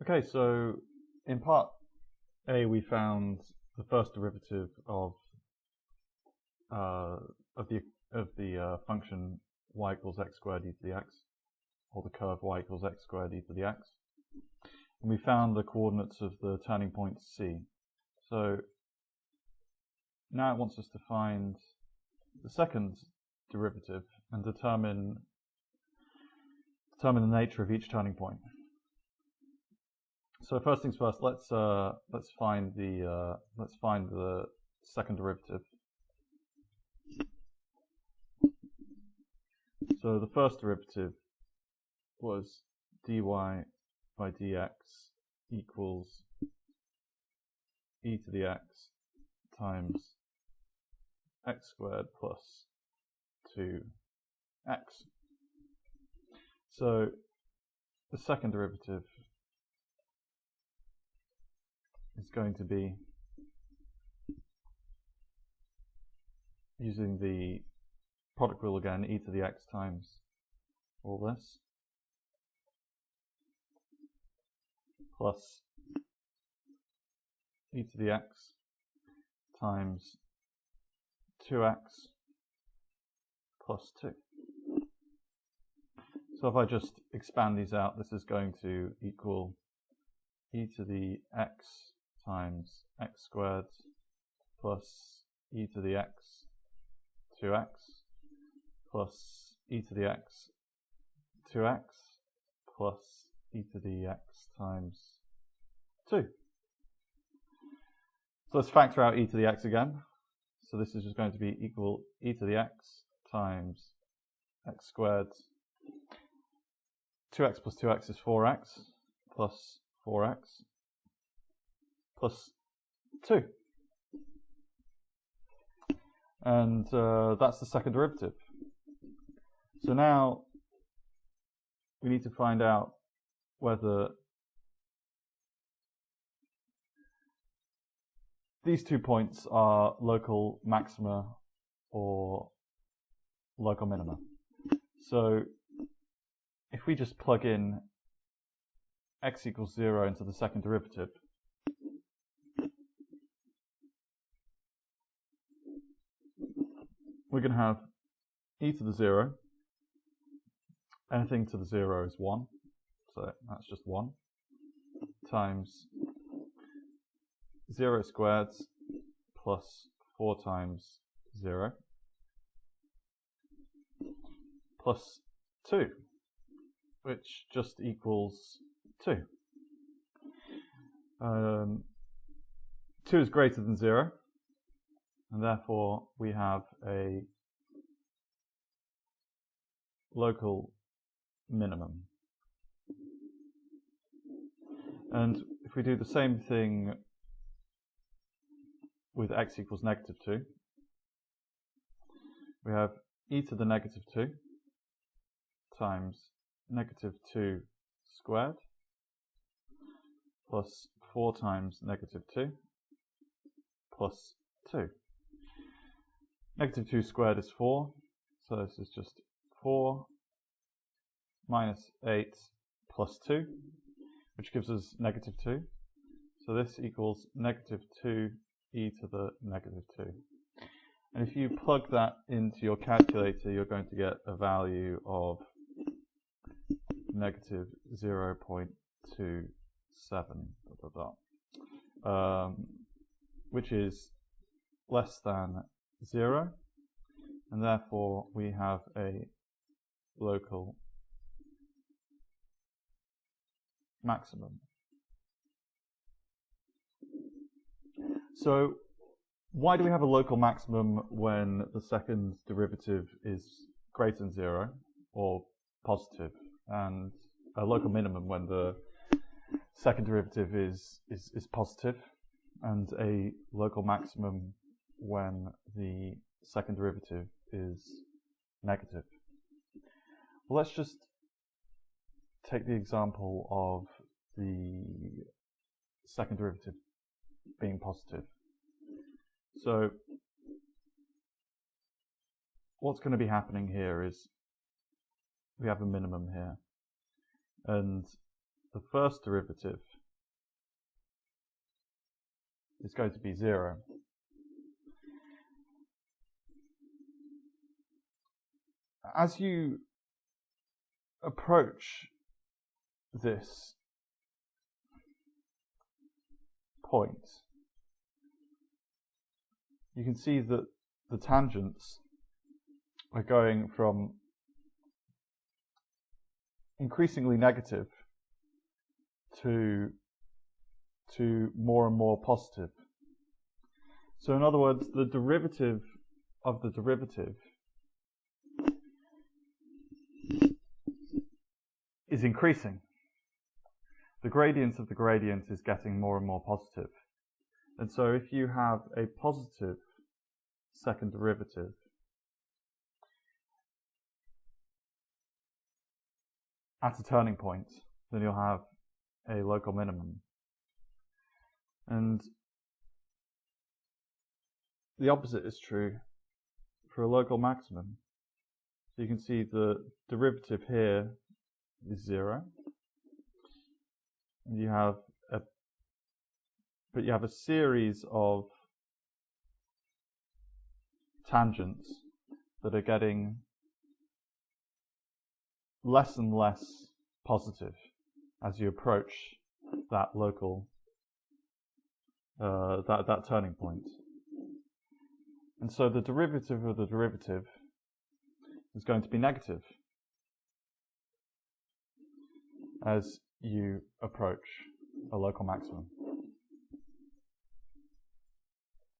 Okay, so in part A we found the first derivative of the function y equals x squared e to the x, or the curve y equals x squared e to the x, and we found the coordinates of the turning point C. So now it wants us to find the second derivative and determine the nature of each turning point. So first things first, let's find the second derivative. So the first derivative was dy by dx equals e to the x times x squared plus 2x. So the second derivative is going to be, using the product rule again, e to the x times all this plus e to the x times 2x plus 2. So if I just expand these out, this is going to equal e to the x times x squared plus e to the x 2x plus e to the x 2x plus e to the x times 2. So let's factor out e to the x again. So this is just going to be equal e to the x times x squared. 2x plus 2x is 4x plus 4x plus 2. And that's the second derivative. So now we need to find out whether these 2 points are local maxima or local minima. So if we just plug in x equals 0 into the second derivative, we're going to have e to the 0. Anything to the 0 is 1, so that's just 1, times 0 squared plus 4 times 0 plus 2, which just equals 2. 2 is greater than 0, and therefore we have a local minimum. And if we do the same thing with x equals negative 2, we have e to the negative 2 times negative 2 squared plus 4 times negative 2 plus 2. Negative 2 squared is 4, so this is just 4 minus 8 plus 2, which gives us negative 2. So this equals negative 2 e to the negative 2. And if you plug that into your calculator, you're going to get a value of negative 0.27, which is less than 0, and therefore we have a local maximum. So why do we have a local maximum when the second derivative is greater than 0 or positive, and a local minimum when the second derivative is positive, and a local maximum when the second derivative is negative? Well, let's just take the example of the second derivative being positive. So what's going to be happening here is we have a minimum here, and the first derivative is going to be 0. As you approach this point, you can see that the tangents are going from increasingly negative to more and more positive. So in other words, the derivative of the derivative is increasing. The gradient of the gradient is getting more and more positive. And so if you have a positive second derivative, at a turning point, then you'll have a local minimum. And the opposite is true for a local maximum. So you can see the derivative here is 0. And you have a series of tangents that are getting less and less positive as you approach that local that turning point. And so the derivative of the derivative is going to be negative as you approach a local maximum.